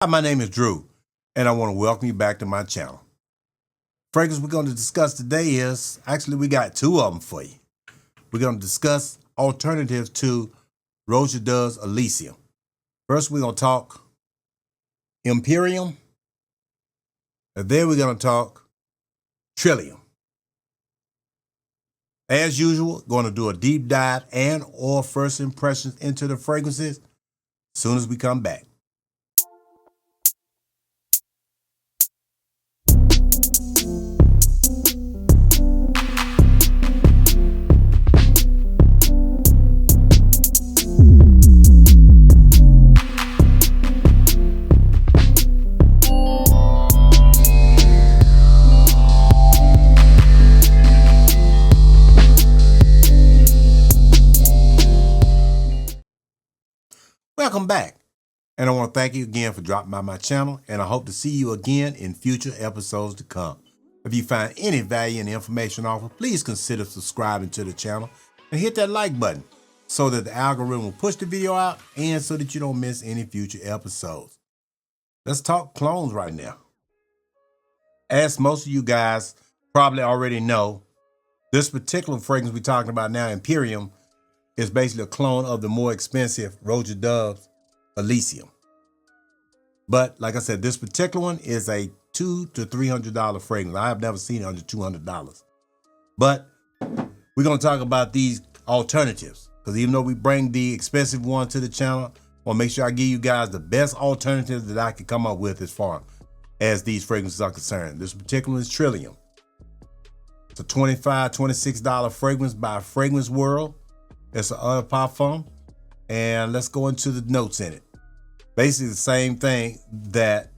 Hi, my name is Drew, and I want to welcome you back to my channel. Fragrance we're going to discuss today is, actually we got two of them for you. We're going to discuss alternatives to Roger Dove's Elysium. First we're going to talk Imperium, and then we're going to talk Trillium. As usual, going to do a deep dive and or first impressions into the fragrances as soon as we come back. Welcome back, and I want to thank you again for dropping by my channel, and I hope to see you again in future episodes to come. If you find any value in the information offered, please consider subscribing to the channel and hit that like button so that the algorithm will push the video out and so that you don't miss any future episodes. Let's talk clones right now. As most of you guys probably already know, this particular fragrance we're talking about now, Imperium, is basically a clone of the more expensive Roger Dove's Elysium. But like I said, this particular one is a $200 to $300 fragrance. I have never seen it under $200. But we're going to talk about these alternatives, because even though we bring the expensive one to the channel, I want to make sure I give you guys the best alternatives that I can come up with as far as these fragrances are concerned. This particular one is Trillium. It's a $25, $26 fragrance by Fragrance World. It's an eau de parfum, and let's go into the notes in it. Basically the same thing that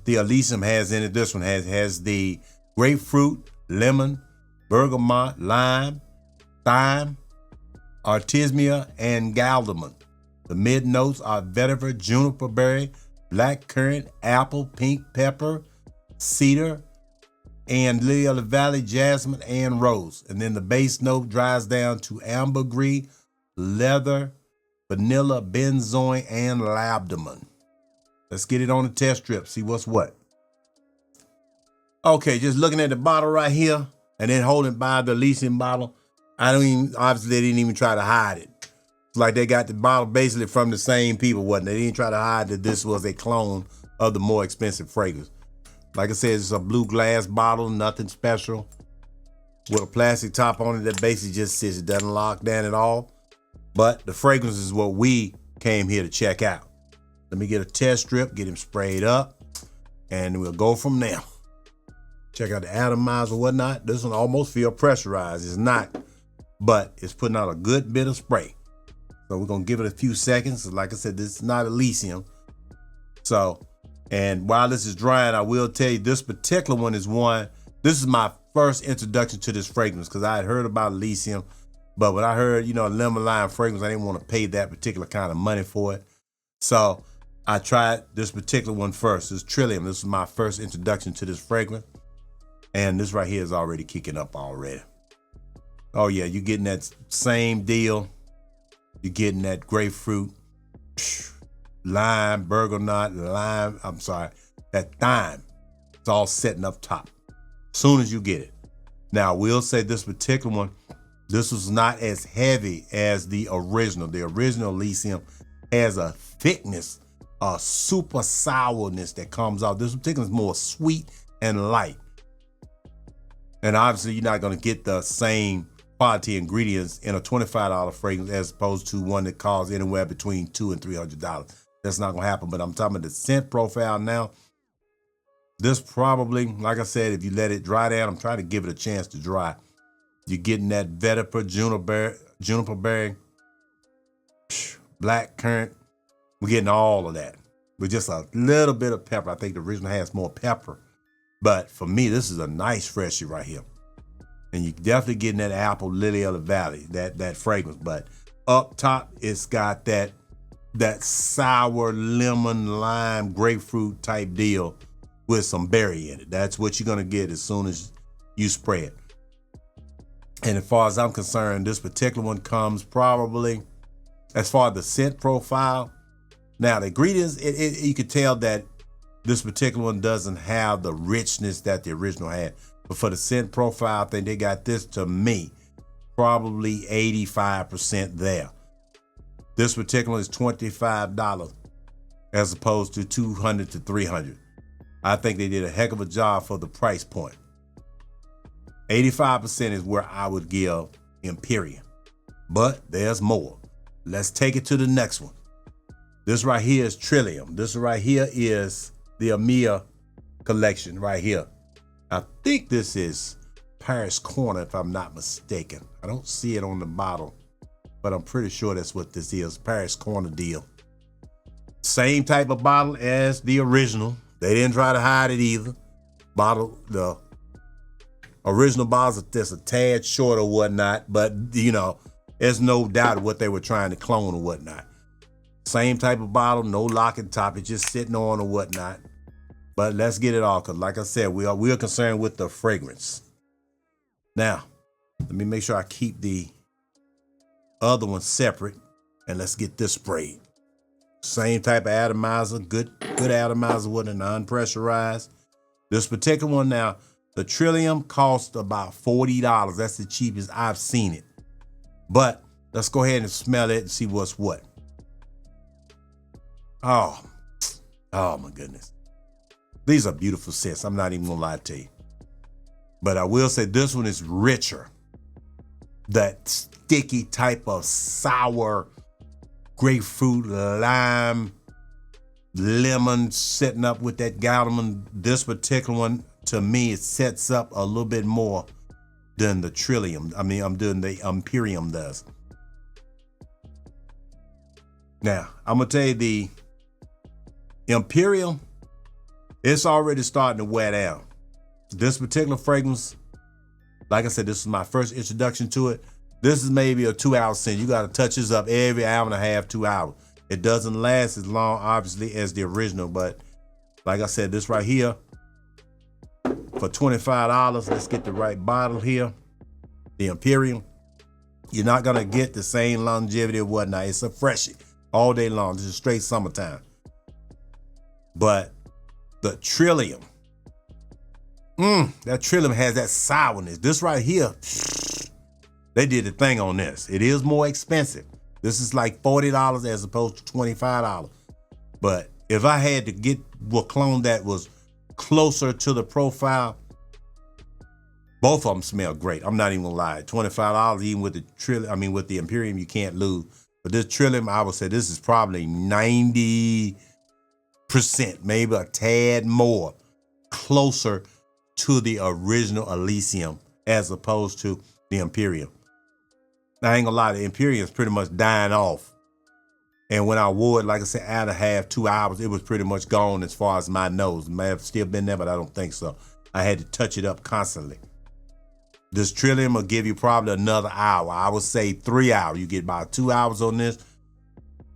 the Elysium has in it. This one has the grapefruit, lemon, bergamot, lime, thyme, artemisia, and cardamom. The mid notes are vetiver, juniper berry, black currant, apple, pink pepper, cedar, and lily of the valley, jasmine, and rose. And then the base note dries down to ambergris, leather, vanilla, benzoin, and labdaman. Let's get it on the test strip, see what's what. Okay, just looking at the bottle right here and then holding by the Elysium bottle, obviously they didn't even try to hide it. It's like they got the bottle basically from the same people, wasn't they? They didn't try to hide that this was a clone of the more expensive fragrance. Like I said, it's a blue glass bottle, nothing special, with a plastic top on it that basically just sits. It doesn't lock down at all. But the fragrance is what we came here to check out. Let me get a test strip, get him sprayed up, and we'll go from there. Check out the atomizer or whatnot. This one almost feels pressurized. It's not, but it's putting out a good bit of spray. So we're gonna give it a few seconds. Like I said, this is not Elysium. So, and while this is drying, I will tell you this particular one is this is my first introduction to this fragrance, because I had heard about Elysium. But when I heard, lemon lime fragrance, I didn't want to pay that particular kind of money for it. So I tried this particular one first. This Trillium. This is my first introduction to this fragrance. And this right here is already kicking up already. Oh yeah, you're getting that same deal. You're getting that grapefruit, lime, bergamot, that thyme. It's all setting up top as soon as you get it. Now, I will say this particular one, this was not as heavy as the original. The original Elysium has a thickness, a super sourness that comes out. This particular is more sweet and light. And obviously you're not gonna get the same quality ingredients in a $25 fragrance as opposed to one that costs anywhere between $200 and $300. That's not gonna happen, but I'm talking about the scent profile now. This probably, like I said, if you let it dry down, I'm trying to give it a chance to dry. You're getting that vetiver, juniper berry, black currant. We're getting all of that with just a little bit of pepper. I think the original has more pepper. But for me, this is a nice freshie right here. And you're definitely getting that apple, lily of the valley, that fragrance. But up top, it's got that sour lemon, lime, grapefruit type deal with some berry in it. That's what you're gonna get as soon as you spray it. And as far as I'm concerned, this particular one comes probably, as far as the scent profile. Now the ingredients, you could tell that This particular one doesn't have the richness that the original had. But for the scent profile, I think they got this, to me, probably 85% there. This particular one is $25 as opposed to $200 to $300. I think they did a heck of a job for the price point. 85% is where I would give Imperium. But there's more. Let's take it to the next one. This right here is Trillium. This right here is the Imperium collection right here. I think this is Paris Corner, if I'm not mistaken. I don't see it on the bottle, but I'm pretty sure that's what this is, Paris Corner deal. Same type of bottle as the original. They didn't try to hide it either. The original bottles are just a tad short or whatnot, but you know, there's no doubt what they were trying to clone or whatnot. Same type of bottle, no locking top, it's just sitting on or whatnot. But let's get it all, because like I said, we are concerned with the fragrance. Now, let me make sure I keep the other one separate, and let's get this sprayed. Same type of atomizer, good atomizer with a non-pressurized. This particular one now, the Trillium cost about $40. That's the cheapest I've seen it. But let's go ahead and smell it and see what's what. Oh my goodness. These are beautiful scents. I'm not even gonna lie to you. But I will say this one is richer. That sticky type of sour grapefruit, lime, lemon setting up with that gallium. This particular one, to me, it sets up a little bit more than the Trillium. I'm doing the Imperium does. Now, I'm gonna tell you the Imperium, it's already starting to wear down. This particular fragrance, like I said, this is my first introduction to it. This is maybe a 2-hour scent. You got to touch this up every hour and a half, 2 hours. It doesn't last as long, obviously, as the original, but like I said, this right here, for $25, let's get the right bottle here, the Imperium. You're not gonna get the same longevity or whatnot. It's a freshie all day long. This is straight summertime. But the Trillium, that Trillium has that sourness. This right here, they did the thing on this. It is more expensive. This is like $40 as opposed to $25. But if I had to get a clone that was closer to the profile, both of them smell great. I'm not even gonna lie. $25, even with the Trillium, with the Imperium, you can't lose. But this Trillium, I would say this is probably 90%, maybe a tad more, closer to the original Elysium as opposed to the Imperium. I ain't gonna lie, the Imperium is pretty much dying off. And when I wore it, like I said, hour and a half, 2 hours, it was pretty much gone as far as my nose. It may have still been there, but I don't think so. I had to touch it up constantly. This Trillium will give you probably another hour. I would say 3 hours. You get about 2 hours on this.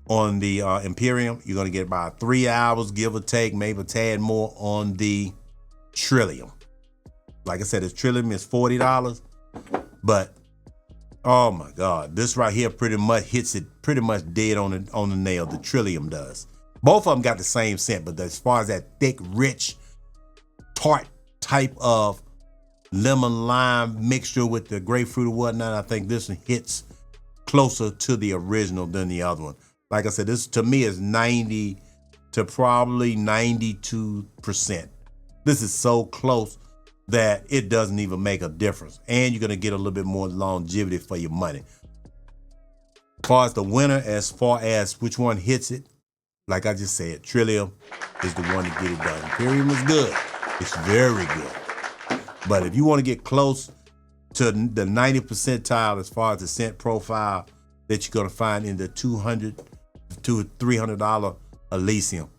On the Imperium, you're gonna get about 3 hours, give or take, maybe a tad more on the Trillium. Like I said, this Trillium is $40, but oh my God, this right here pretty much hits it pretty much dead on the nail. The Trillium does. Both of them got the same scent, but as far as that thick, rich, tart type of lemon lime mixture with the grapefruit or whatnot, I think this one hits closer to the original than the other one. Like I said, this to me is 90 to probably 92%. This is so close that it doesn't even make a difference. And you're gonna get a little bit more longevity for your money. As far as the winner, as far as which one hits it, like I just said, Trillium is the one to get it done. Imperium is good. It's very good. But if you want to get close to the 90th percentile as far as the scent profile that you're gonna find in the $200 to $300 Elysium,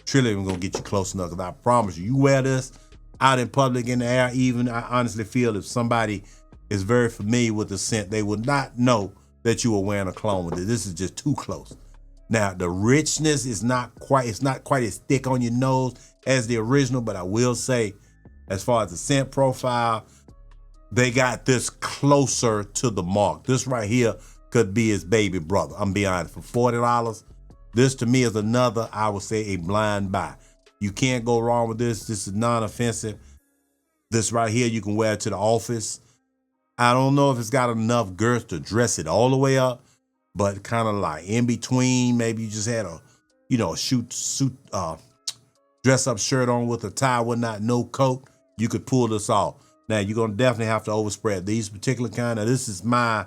Trillium gonna get you close enough. Because I promise you, you wear this out in public, in the air, even, I honestly feel if somebody is very familiar with the scent, they would not know that you were wearing a clone with it. This is just too close. Now, the richness is not quite as thick on your nose as the original, but I will say, as far as the scent profile, they got this closer to the mark. This right here could be his baby brother. I'm being honest, for $40, this to me is another, I would say, a blind buy. You can't go wrong with this. This is non-offensive. This right here, you can wear it to the office. I don't know if it's got enough girth to dress it all the way up, but kind of like in between. Maybe you just had a, dress up shirt on with a tie, whatnot, no coat. You could pull this off. Now you're gonna definitely have to overspread these particular kind. Now this is I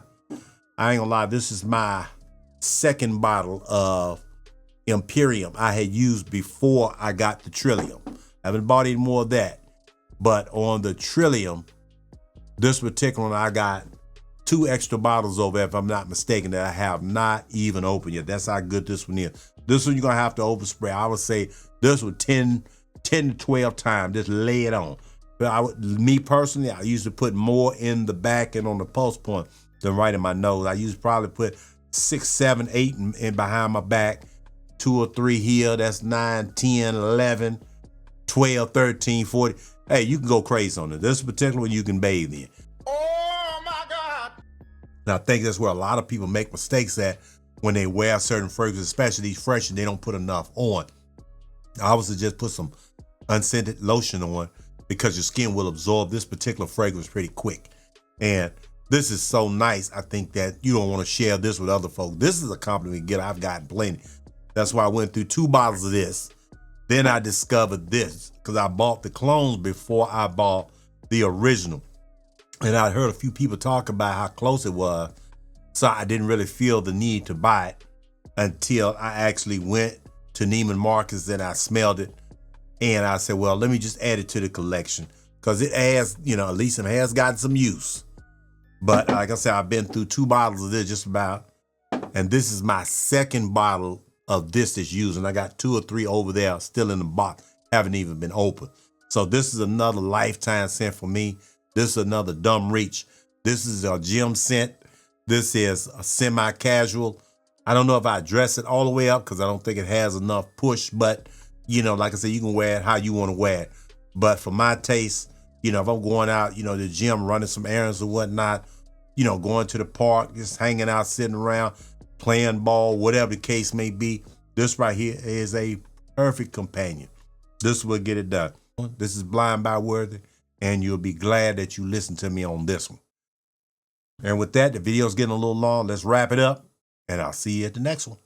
ain't gonna lie, this is my second bottle of Imperium I had used before I got the Trillium. I haven't bought any more of that. But on the Trillium, this particular one, I got 2 extra bottles over there, if I'm not mistaken, that I have not even opened yet. That's how good this one is. This one you're gonna have to overspray. I would say this one 10 to 12 times, just lay it on. But me personally, I used to put more in the back and on the pulse point than right in my nose. I used to probably put 6, 7, 8 in behind my back, 2 or 3 here. That's 9, 10, 11, 12, 13, 40. Hey, you can go crazy on it. This particular one you can bathe in. Oh my God. And I think that's where a lot of people make mistakes at when they wear certain fragrances, especially these fresh, and they don't put enough on. I would suggest put some unscented lotion on because your skin will absorb this particular fragrance pretty quick. And this is so nice. I think that you don't want to share this with other folks. This is a compliment you get. I've gotten plenty. That's why I went through 2 bottles of this. Then I discovered this because I bought the clones before I bought the original. And I heard a few people talk about how close it was. So I didn't really feel the need to buy it until I actually went to Neiman Marcus and I smelled it. And I said, well, let me just add it to the collection because it has, at least it has gotten some use. But like I said, I've been through 2 bottles of this just about. And this is my second bottle of this that's used. And I got 2 or 3 over there still in the box, haven't even been opened. So this is another lifetime scent for me. This is another dumb reach. This is a gym scent. This is a semi-casual. I don't know if I dress it all the way up because I don't think it has enough push, but like I said, you can wear it how you want to wear it. But for my taste, if I'm going out, the gym, running some errands or whatnot, going to the park, just hanging out, sitting around, playing ball, whatever the case may be, this right here is a perfect companion. This will get it done. This is Blind by Worthy, and you'll be glad that you listened to me on this one. And with that, the video's getting a little long. Let's wrap it up, and I'll see you at the next one.